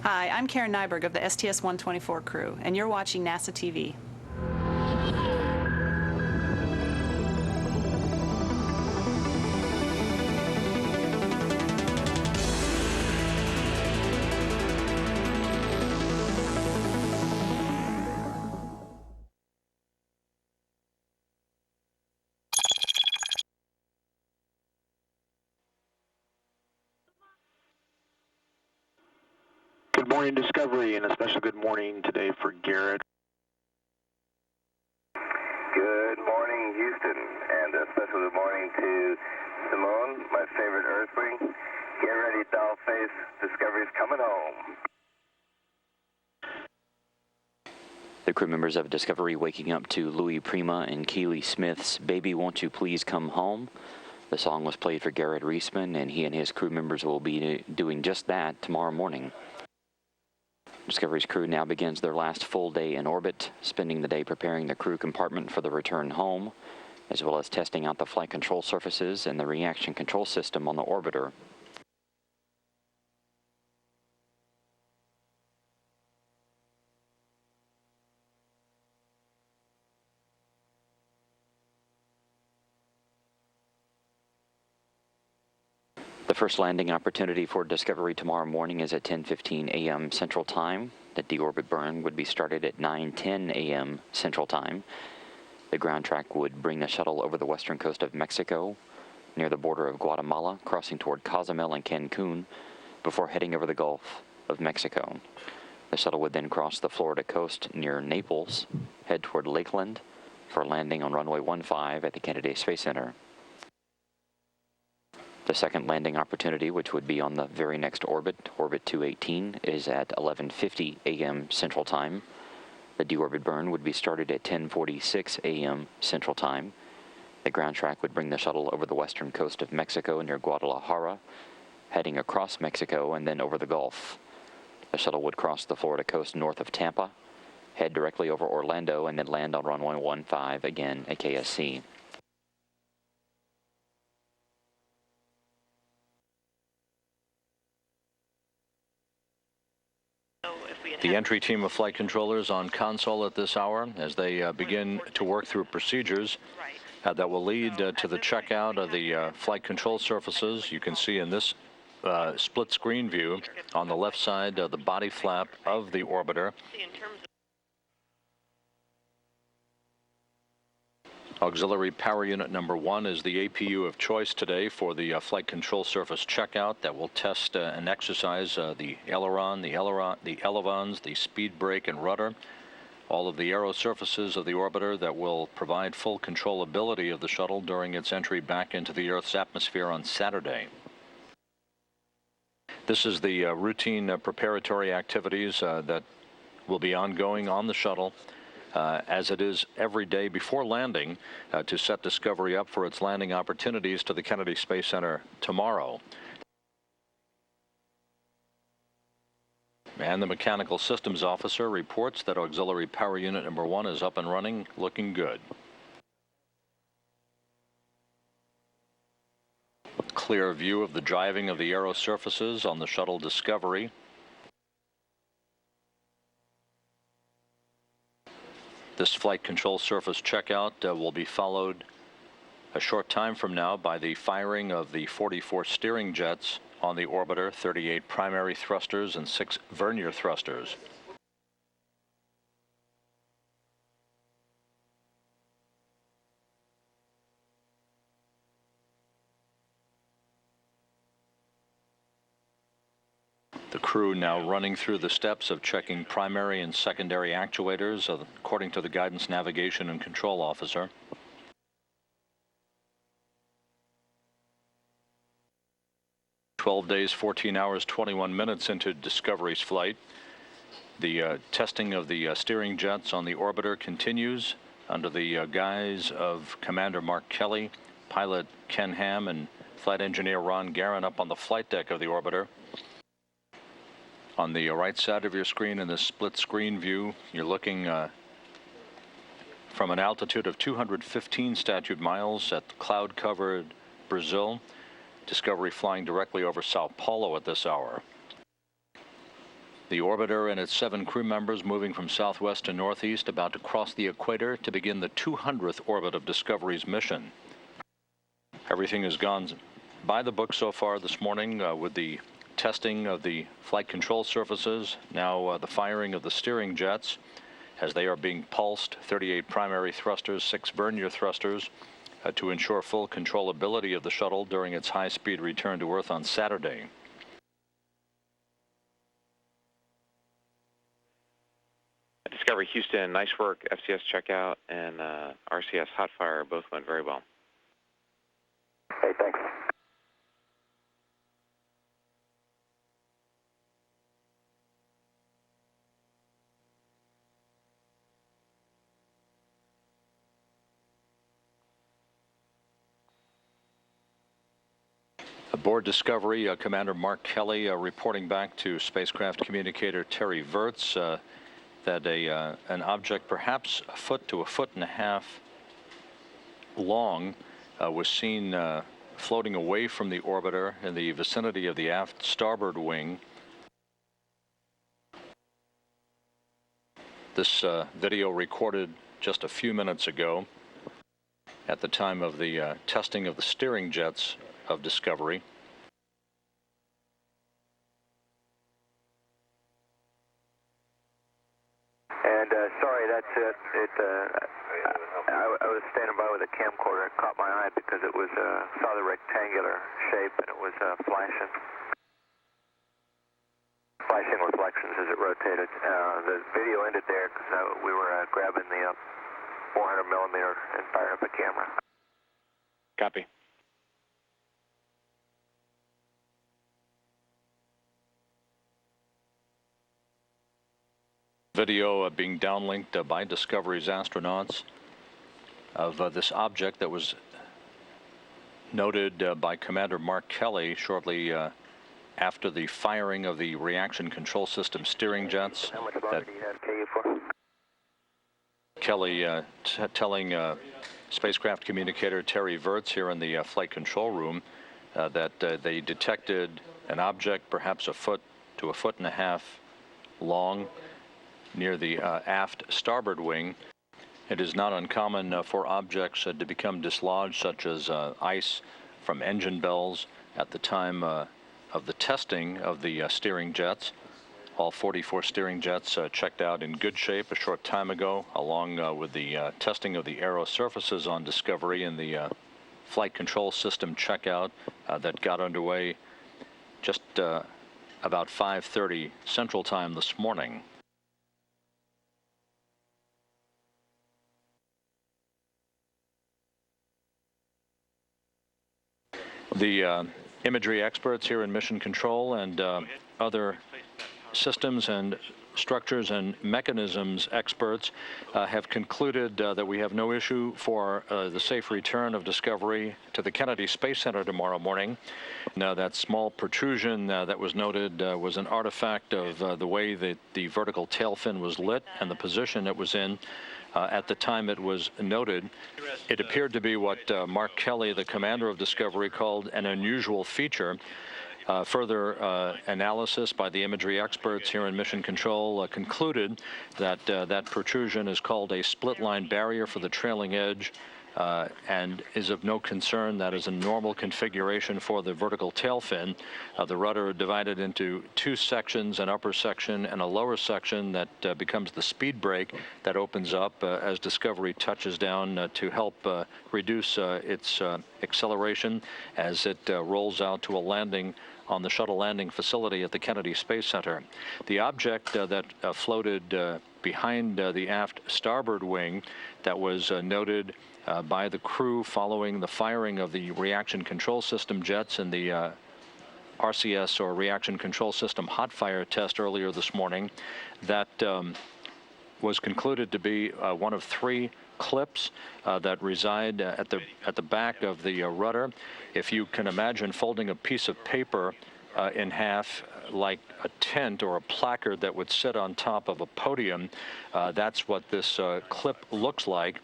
Hi, I'm Karen Nyberg of the STS-124 crew, and you're watching NASA TV. Good morning, Discovery, and a special good morning today for Garrett. Good morning, Houston, and a special good morning to Simone, my favorite Earthling. Get ready, dollface. Discovery's coming home. The crew members of Discovery waking up to Louis Prima and Keely Smith's Baby Won't You Please Come Home. The song was played for Garrett Reisman, and he and his crew members will be doing just that tomorrow morning. Discovery's crew now begins their last full day in orbit, spending the day preparing the crew compartment for the return home, as well as testing out the flight control surfaces and the reaction control system on the orbiter. The first landing opportunity for Discovery tomorrow morning is at 10:15 a.m. Central Time. The deorbit burn would be started at 9:10 a.m. Central Time. The ground track would bring the shuttle over the western coast of Mexico, near the border of Guatemala, crossing toward Cozumel and Cancun, before heading over the Gulf of Mexico. The shuttle would then cross the Florida coast near Naples, head toward Lakeland, for landing on runway 15 at the Kennedy Space Center. The second landing opportunity, which would be on the very next orbit, orbit 218, is at 11:50 a.m. Central Time. The deorbit burn would be started at 10:46 a.m. Central Time. The ground track would bring the shuttle over the western coast of Mexico near Guadalajara, heading across Mexico and then over the Gulf. The shuttle would cross the Florida coast north of Tampa, head directly over Orlando, and then land on runway 15 again at KSC. The entry team of flight controllers on console at this hour as they begin to work through procedures that will lead to the checkout of the flight control surfaces. You can see in this split screen view on the left side the body flap of the orbiter. Auxiliary Power Unit number 1 is the APU of choice today for the flight control surface checkout that will test and exercise the aileron, the elevons, the speed brake and rudder, all of the aero surfaces of the orbiter that will provide full controllability of the shuttle during its entry back into the Earth's atmosphere on Saturday. This is the routine preparatory activities that will be ongoing on the shuttle, as it is every day before landing, to set Discovery up for its landing opportunities to the Kennedy Space Center tomorrow. And the Mechanical Systems Officer reports that Auxiliary Power Unit number 1 is up and running, looking good. Clear view of the driving of the aero surfaces on the shuttle Discovery. This flight control surface checkout will be followed a short time from now by the firing of the 44 steering jets on the orbiter, 38 primary thrusters and 6 vernier thrusters. The crew now running through the steps of checking primary and secondary actuators according to the Guidance Navigation and Control Officer. "12 days, 14 hours, 21 minutes into Discovery's flight. The testing of the steering jets on the orbiter continues under the guise of Commander Mark Kelly, pilot Ken Ham, and flight engineer Ron Guerin up on the flight deck of the orbiter. On the right side of your screen in this split screen view, you're looking from an altitude of 215 statute miles at cloud-covered Brazil. Discovery flying directly over Sao Paulo at this hour. The orbiter and its 7 crew members moving from southwest to northeast, about to cross the equator to begin the 200th orbit of Discovery's mission. Everything has gone by the book so far this morning with the testing of the flight control surfaces, now the firing of the steering jets as they are being pulsed, 38 primary thrusters, 6 vernier thrusters, to ensure full controllability of the shuttle during its high-speed return to Earth on Saturday. Discovery Houston, nice work. FCS checkout and RCS hot fire both went very well. Hey, thanks. Aboard Discovery, Commander Mark Kelly reporting back to spacecraft communicator Terry Virts that an object perhaps a foot to a foot and a half long was seen floating away from the orbiter in the vicinity of the aft starboard wing. This video recorded just a few minutes ago at the time of the testing of the steering jets of Discovery. And sorry, that's it. I was standing by with a camcorder. It caught my eye because it was saw the rectangular shape and it was flashing reflections as it rotated. The video ended there because we were grabbing the 400 millimeter and firing up a camera. Copy. Video being downlinked by Discovery's astronauts of this object that was noted by Commander Mark Kelly shortly after the firing of the reaction control system steering jets. How much longer do you have KU for? Kelly telling spacecraft communicator Terry Virts here in the flight control room that they detected an object perhaps a foot to a foot and a half long near the aft starboard wing. It is not uncommon for objects to become dislodged, such as ice from engine bells at the time of the testing of the steering jets. All 44 steering jets checked out in good shape a short time ago, along with the testing of the aero surfaces on Discovery and the flight control system checkout that got underway just about 5:30 Central Time this morning. The imagery experts here in Mission Control and other systems and structures and mechanisms experts have concluded that we have no issue for the safe return of Discovery to the Kennedy Space Center tomorrow morning. Now, that small protrusion that was noted was an artifact of the way that the vertical tail fin was lit and the position it was in. At the time it was noted, it appeared to be what Mark Kelly, the commander of Discovery, called an unusual feature. Further analysis by the imagery experts here in Mission Control concluded that that protrusion is called a split-line barrier for the trailing edge and is of no concern. That is a normal configuration for the vertical tail fin. The rudder divided into 2 sections, an upper section and a lower section that becomes the speed brake that opens up as Discovery touches down to help reduce its acceleration as it rolls out to a landing on the shuttle landing facility at the Kennedy Space Center. The object that floated behind the aft starboard wing that was noted by the crew following the firing of the reaction control system jets in the RCS, or reaction control system hot fire test earlier this morning, that was concluded to be one of 3 clips that reside at the back of the rudder. If you can imagine folding a piece of paper in half like a tent or a placard that would sit on top of a podium, that's what this clip looks like.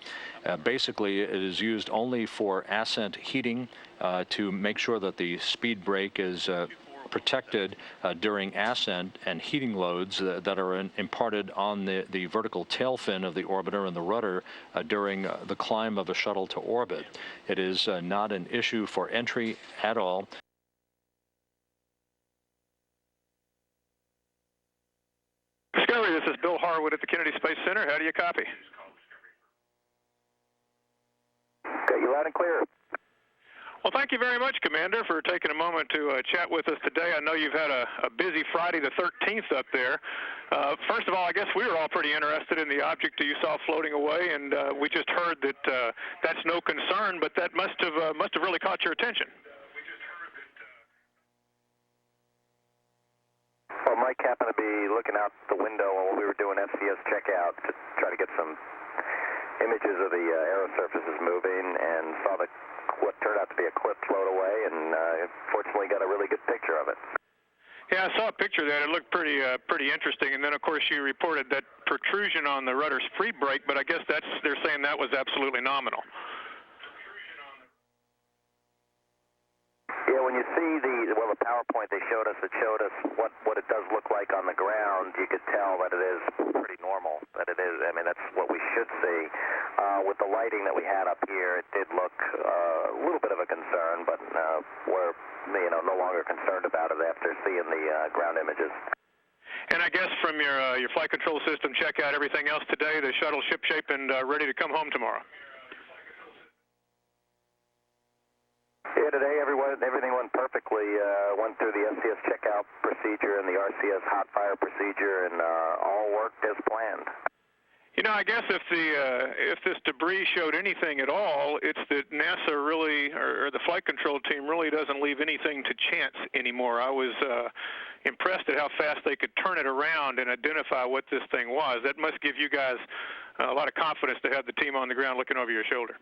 Basically, it is used only for ascent heating to make sure that the speed brake is protected during ascent and heating loads that are imparted on the vertical tail fin of the orbiter and the rudder during the climb of a shuttle to orbit. It is not an issue for entry at all. Discovery, this is Bill Harwood at the Kennedy Space Center. How do you copy? Got you loud and clear. Well, thank you very much, Commander, for taking a moment to chat with us today. I know you've had a busy Friday the 13th up there. First of all, I guess we were all pretty interested in the object that you saw floating away, and we just heard that that's no concern, but that must have really caught your attention. Well, Mike happened to be looking out the window while we were doing STS checkout to try to get some images of the aero surfaces moving, and saw what turned out to be a clip float away, and fortunately got a really good picture of it. Yeah, I saw a picture of that. It looked pretty interesting. And then, of course, you reported that protrusion on the rudder's free brake, but I guess they're saying that was absolutely nominal. Yeah, when you see the PowerPoint they showed us, it showed us what it does look like on the ground. You could tell that it is pretty normal, that it is. I mean, that's what we should see. With the lighting that we had up here, it did look a little bit of a concern, but we're no longer concerned about it after seeing the ground images. And I guess from your flight control system checkout, everything else today, the shuttle shipshape and ready to come home tomorrow. Yeah, today everything went perfectly. Went through the STS checkout procedure and the RCS hot fire procedure, and all worked as planned. You know, I guess if this debris showed anything at all, it's that NASA really, or the flight control team really doesn't leave anything to chance anymore. I was impressed at how fast they could turn it around and identify what this thing was. That must give you guys a lot of confidence to have the team on the ground looking over your shoulder.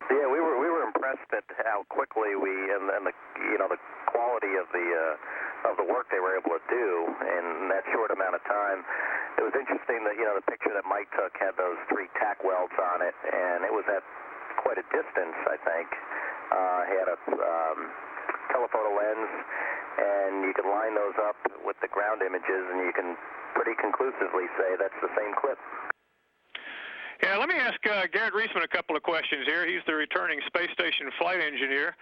Yeah, we were impressed at how quickly and the quality of the work they were able to do in that short amount of time. It was interesting that the picture that Mike took had those 3 tack welds on it, and it was at quite a distance, I think. He had a telephoto lens, and you can line those up with the ground images, and you can pretty conclusively say that's the same clip. Yeah, let me ask Garrett Reisman a couple of questions here. He's the returning space station flight engineer.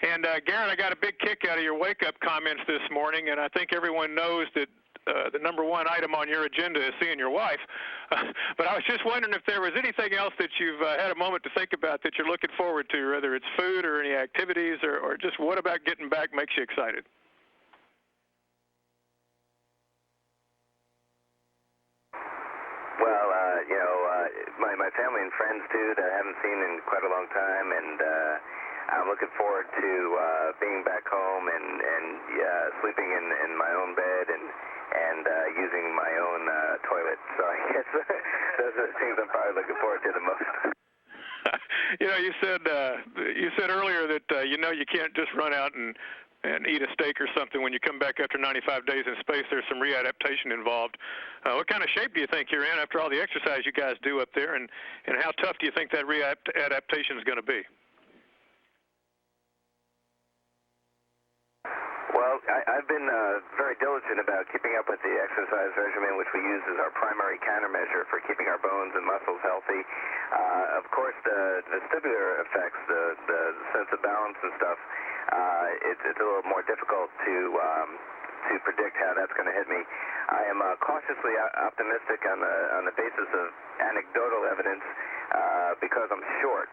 And Garrett, I got a big kick out of your wake-up comments this morning, and I think everyone knows that the number one item on your agenda is seeing your wife. But I was just wondering if there was anything else that you've had a moment to think about that you're looking forward to, whether it's food or any activities, or just what about getting back makes you excited? Well, my family and friends, too, that I haven't seen in quite a long time, and I'm looking forward to being back home and sleeping in my own bed and using my own toilet. So I guess those are the things I'm probably looking forward to the most. You said earlier that you can't just run out and eat a steak or something when you come back after 95 days in space. There's some readaptation involved. What kind of shape do you think you're in after all the exercise you guys do up there, and how tough do you think that readaptation is going to be? Well, I've been very diligent about keeping up with the exercise regimen, which we use as our primary countermeasure for keeping our bones and muscles healthy. Of course, the vestibular effects, the sense of balance and stuff, it's a little more difficult to predict how that's going to hit me. I am cautiously optimistic on the basis of anecdotal evidence because I'm short.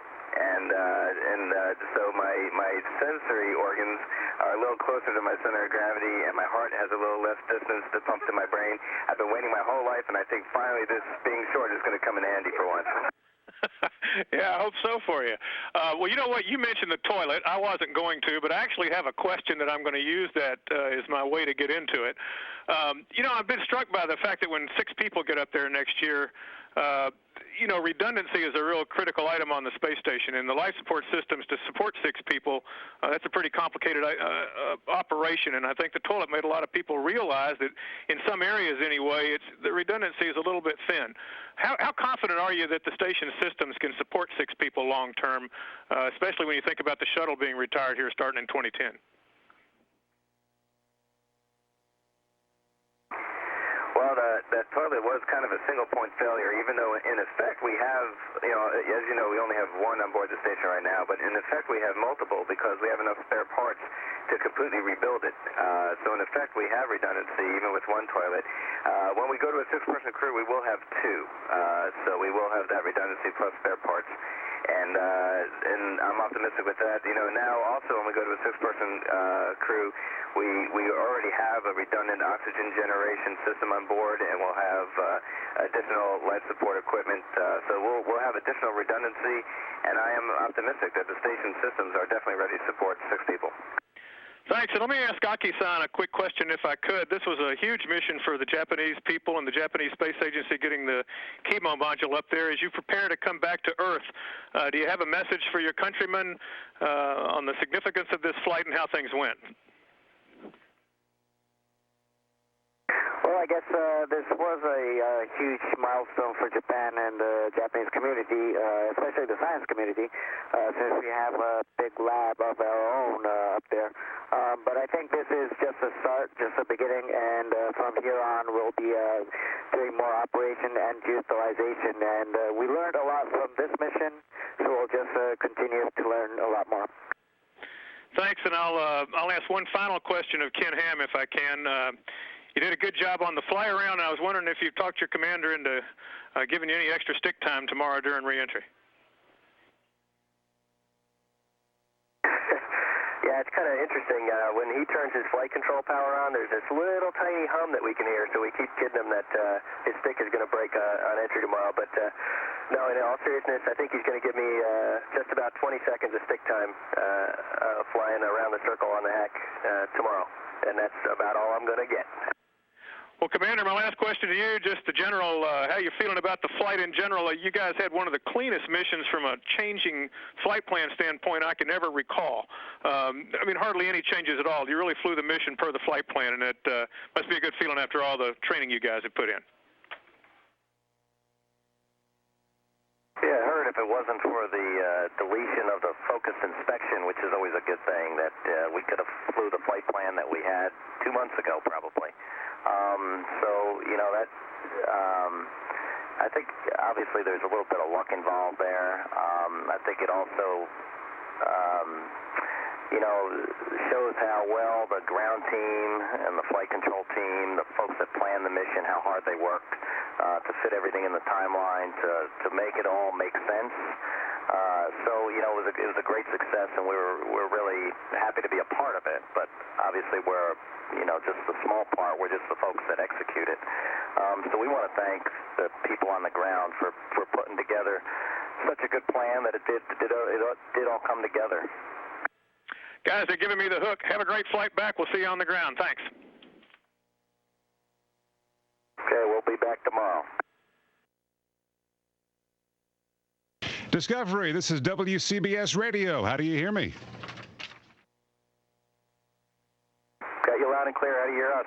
So my sensory organs are a little closer to my center of gravity, and my heart has a little less distance to pump to my brain. I've been waiting my whole life, and I think finally this being short is going to come in handy for once. Yeah, I hope so for you. Well, you know what? You mentioned the toilet. I wasn't going to, but I actually have a question that I'm going to use that as my way to get into it. I've been struck by the fact that when 6 people get up there next year, redundancy is a real critical item on the space station, and the life support systems to support 6 people, that's a pretty complicated operation, and I think the toilet made a lot of people realize that in some areas anyway, the redundancy is a little bit thin. How confident are you that the station systems can support 6 people long term, especially when you think about the shuttle being retired here starting in 2010? Well, that toilet was kind of a single-point failure, even though in effect we have, as you know, we only have one on board the station right now, but in effect we have multiple because we have enough spare parts to completely rebuild it. So in effect we have redundancy even with one toilet. When we go to a 6-person crew, we will have 2. So we will have that redundancy plus spare parts. And I'm optimistic with that. Now also when we go to a 6-person crew, we already have a redundant oxygen generation system on board, and we'll have additional life support equipment. So we'll have additional redundancy, and I am optimistic that the station systems are definitely ready to support 6 people. Thanks. And let me ask Aki-san a quick question, if I could. This was a huge mission for the Japanese people and the Japanese Space Agency getting the chemo module up there. As you prepare to come back to Earth, do you have a message for your countrymen on the significance of this flight and how things went? Well, I guess this was a huge milestone for Japan and the Japanese community, especially the science community, since we have a big lab of our own up there. But I think this is just a start, just a beginning, and from here on we'll be doing more operation and utilization. And we learned a lot from this mission, so we'll just continue to learn a lot more. Thanks, and I'll ask one final question of Ken Ham, if I can. You did a good job on the fly around. I was wondering if you've talked your commander into giving you any extra stick time tomorrow during reentry. Yeah, it's kind of interesting. When he turns his flight control power on, there's this little tiny hum that we can hear, so we keep kidding him that his stick is going to break on entry tomorrow. But no, in all seriousness, I think he's going to give me just about 20 seconds of stick time flying around the circle on the hack tomorrow, and that's about all I'm going to get. Well, Commander, my last question to you, just the general, how you feeling about the flight in general? You guys had one of the cleanest missions from a changing flight plan standpoint I can ever recall. Hardly any changes at all. You really flew the mission per the flight plan, and it must be a good feeling after all the training you guys have put in. Yeah, I heard if it wasn't for the deletion of the focused inspection, which is always a good thing, that we could have flew the flight plan that we had 2 months ago, probably. I think obviously there's a little bit of luck involved there. I think it also, shows how well the ground team and the flight control team, the folks that planned the mission, how hard they worked to fit everything in the timeline, to make it all make sense. It was a great success, and we're really happy to be a part of it. But obviously, we're just the small part. We're just the folks that execute it. So we want to thank the people on the ground for putting together such a good plan that it did all come together. Guys, they're giving me the hook. Have a great flight back. We'll see you on the ground. Thanks. Okay, we'll be back tomorrow. Discovery, this is WCBS Radio. How do you hear me? Got you loud and clear. How do you hear us?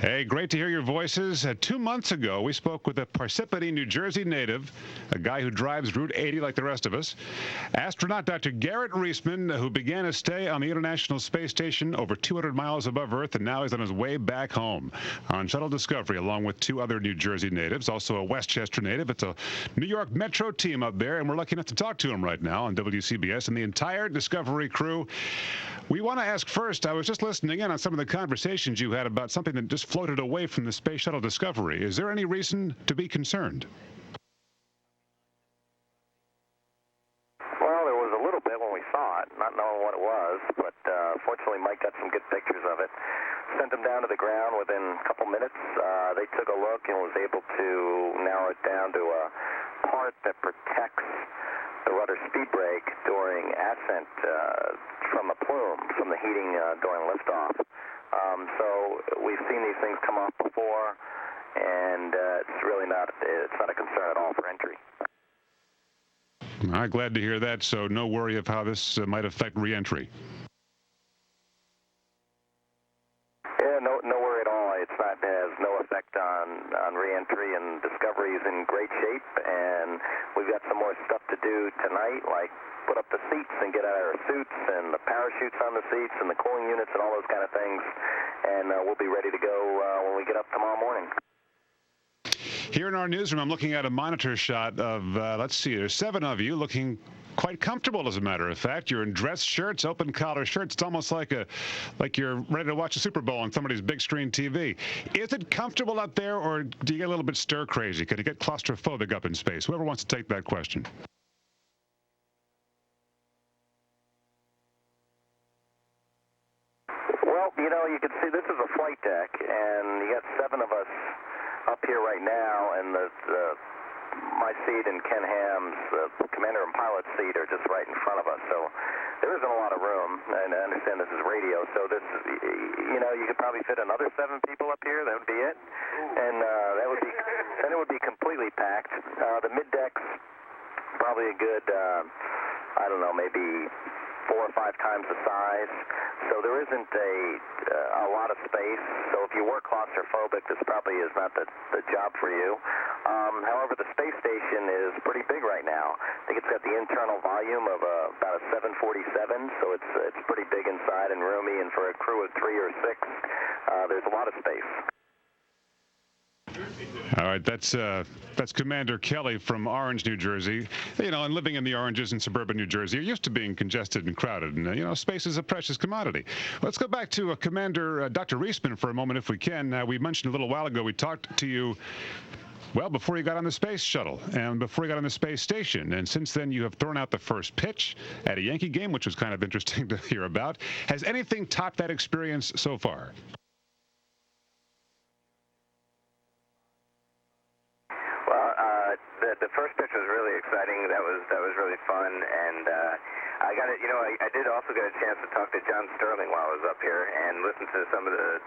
Hey, great to hear your voices. 2 months ago, we spoke with a Parsippany, New Jersey native, a guy who drives Route 80 like the rest of us, astronaut Dr. Garrett Reisman, who began his stay on the International Space Station over 200 miles above Earth, and now he's on his way back home on Shuttle Discovery, along with 2 other New Jersey natives, also a Westchester native. It's a New York Metro team up there, and we're lucky enough to talk to him right now on WCBS and the entire Discovery crew. We want to ask first, I was just listening in on some of the conversations you had about something that just floated away from the Space Shuttle Discovery. Is there any reason to be concerned? Well, there was a little bit when we saw it, not knowing what it was, but fortunately Mike got some good pictures of it. Sent them down to the ground within a couple minutes. They took a look and was able to narrow it down to a part that protects the rudder speed brake during ascent from the plume, from the heating during liftoff. So we've seen these things come off before, and it's really not a concern at all for entry. I'm glad to hear that. So no worry of how this might affect reentry. Yeah, no worry at all. It has no effect on reentry, and Discovery is in great shape, and we've got some more stuff to do tonight, like put up the seats and get out our suits and the parachutes on the seats and the cooling units and all those kind of things, and we'll be ready to go when we get up tomorrow morning. Here in our newsroom, I'm looking at a monitor shot of, let's see, there's 7 of you looking quite comfortable, as a matter of fact. You're in dress shirts, open collar shirts. It's almost like you're ready to watch a Super Bowl on somebody's big screen TV. Is it comfortable up there, or do you get a little bit stir crazy? Could you get claustrophobic up in space? Whoever wants to take that question. Well, you can see this is a flight deck, and you got 7 of us up here right now, and my seat and Ken Ham's, the commander and pilot seat, are just right in front of us. So there isn't a lot of room, and I understand this is radio, so this, you could probably fit another 7 people up here. That would be it, and then it would be completely packed. The mid deck's probably a good, I don't know, maybe 4 or 5 times the size. So there isn't a lot of space. So if you were claustrophobic, this probably is not the job for you. However, the space station is pretty big right now. I think it's got the internal volume of about a 747, so it's pretty big inside and roomy. And for a crew of 3 or 6, there's a lot of space. All right, that's Commander Kelly from Orange, New Jersey. And living in the Oranges in suburban New Jersey, you're used to being congested and crowded, and space is a precious commodity. Let's go back to Commander Dr. Reisman for a moment, if we can. We mentioned a little while ago, we talked to you, well, before you got on the space shuttle and before you got on the space station. And since then, you have thrown out the first pitch at a Yankee game, which was kind of interesting to hear about. Has anything topped that experience so far? The first pitch was really exciting. That was really fun, and I got it. I did also get a chance to talk to John Sterling while I was up here and listen to some of the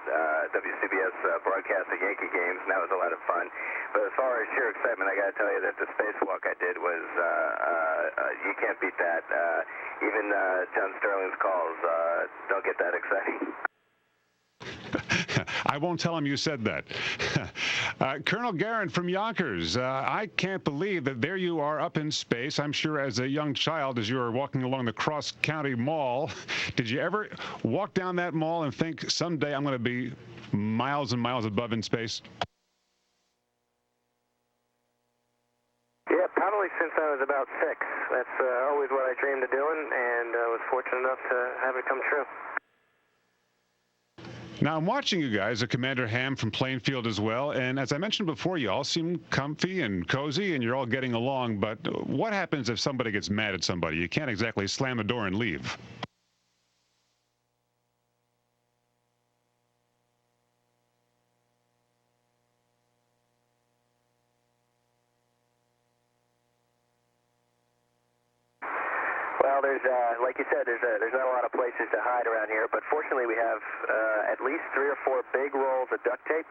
WCBS broadcast of Yankee games, and that was a lot of fun. But as far as sheer excitement, I got to tell you that the spacewalk I did was you can't beat that. Even John Sterling's calls don't get that exciting. I won't tell him you said that. Colonel Guerin from Yonkers, I can't believe that there you are up in space. I'm sure as a young child, as you were walking along the Cross County Mall, did you ever walk down that mall and think, someday I'm going to be miles and miles above in space? Yeah, probably since I was about 6. That's always what I dreamed of doing, and I was fortunate enough to have it come true. Now, I'm watching you guys, Commander Ham from Plainfield as well, and as I mentioned before, you all seem comfy and cozy, and you're all getting along, but what happens if somebody gets mad at somebody? You can't exactly slam the door and leave. Well, like you said, there's not a lot of places to hide around here, but fortunately we have at least 3 or 4 big rolls of duct tape.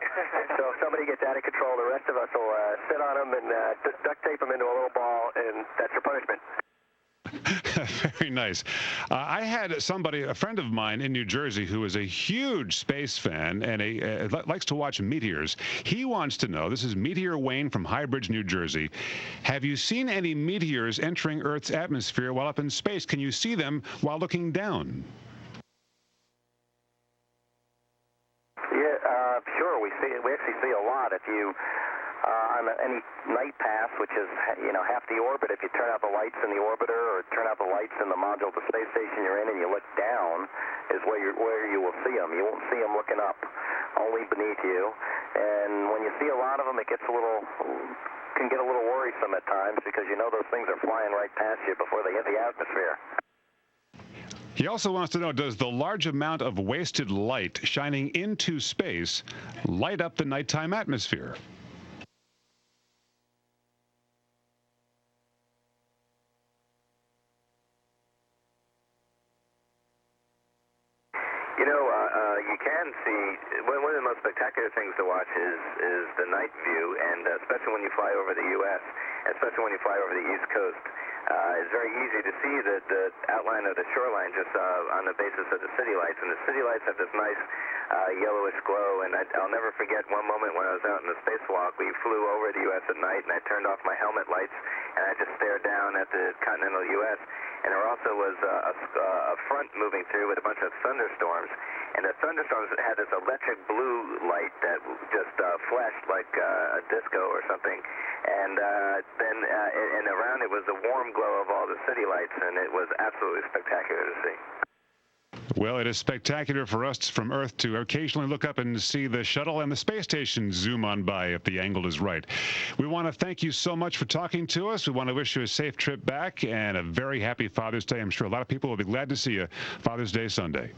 So if somebody gets out of control, the rest of us will sit on them and duct tape them into a little ball, and that's your punishment. Very nice. I had somebody, a friend of mine in New Jersey, who is a huge space fan and likes to watch meteors. He wants to know, this is Meteor Wayne from High Bridge, New Jersey. Have you seen any meteors entering Earth's atmosphere while up in space? Can you see them while looking down? Yeah, sure. We actually see a lot. If you on any night pass, which is half the orbit, if you turn out the lights in the orbiter or turn out the lights in the module of the space station you're in, and you look down, is where you will see them. You won't see them looking up, only beneath you. And when you see a lot of them, it can get a little worrisome at times, because those things are flying right past you before they hit the atmosphere. He also wants to know, does the large amount of wasted light shining into space light up the nighttime atmosphere? You can can see, one of the most spectacular things to watch is the night view, and especially when you fly over the U.S., especially when you fly over the East Coast. It's very easy to see the outline of the shoreline just on the basis of the city lights, and the city lights have this nice yellowish glow, and I'll never forget one moment when I was out in the spacewalk. We flew over the U.S. at night, and I turned off my helmet lights, and I just stared down at the continental U.S., and there also was a front moving through with a bunch of thunderstorms, and the thunderstorms had this electric blue light that just flashed like a disco or something, and then and around it was the warm glow of all the city lights, and it was absolutely spectacular to see. Well, it is spectacular for us from Earth to occasionally look up and see the shuttle and the space station zoom on by if the angle is right. We want to thank you so much for talking to us. We want to wish you a safe trip back and a very happy Father's Day. I'm sure a lot of people will be glad to see you Father's Day Sunday.